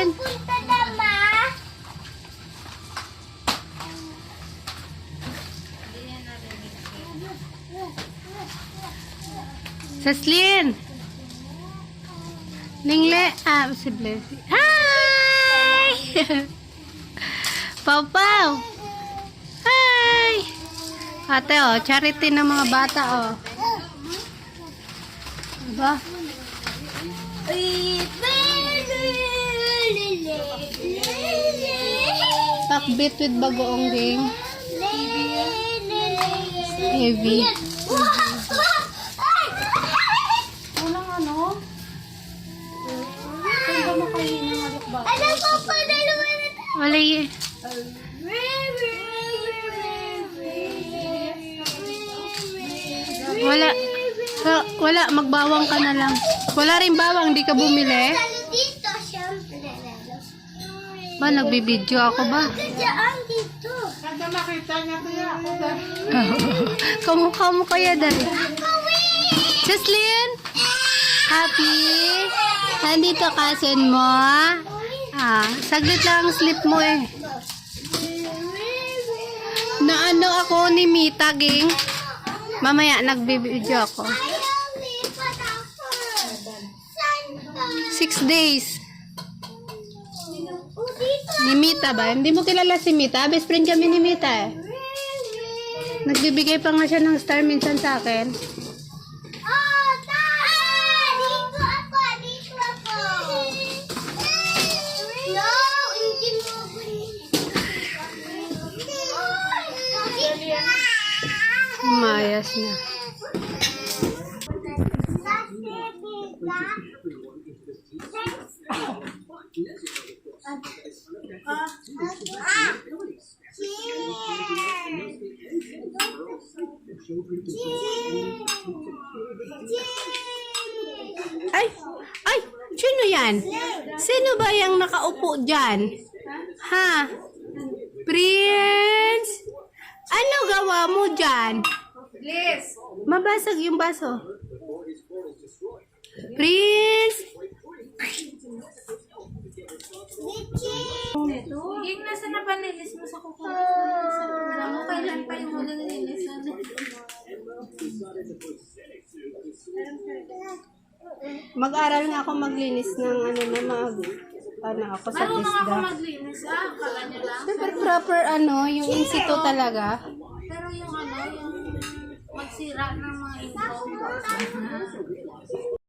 Celine. Punta na, ma. Celine. Ningle. Si Blessy. Hi! Pau Pau. Hi! Ate, oh. Charity ng mga bata, oh. Diba? Pakbit with bagoong game. Heavy. Walang ano? Saan ba makainin ng alakbata? Ano po pa, dalawa na tayo. Wala eh. Wala, magbawang ka na lang. Wala rin bawang, di ka bumili. Lalo dito, syempre. Ba, nagbibideo ako ba? Diyan dito. Kada makita niya kuya ako Kamukha mo kaya dali. Celine? Happy? Nandito cousin mo? Saglit lang ang slip mo eh. Naano ako ni Mita, ging? Mamaya, nagbibideo ako. 6 days. Ni Mita ba? Hindi mo kilala si Mita? Best friend kami ni Mita eh. Nagbibigay pa nga siya ng star minsan sa akin. Umayas na. Ay! Ay! Sino yan? Sino ba yung nakaupo dyan? Ha? Prince? Ano gawa mo dyan? Please. Mabasag yung baso. Prince? Ging, nasa na ba nilis mo sa kuko? Alam mo, kailan pa yung muna nililisan? Mag-aral nga ako maglinis ng ako sa Marunong ako tisda. maglinis, kala niya lang. Super proper yung in situ talaga. Pero yung yung magsira ng mga info.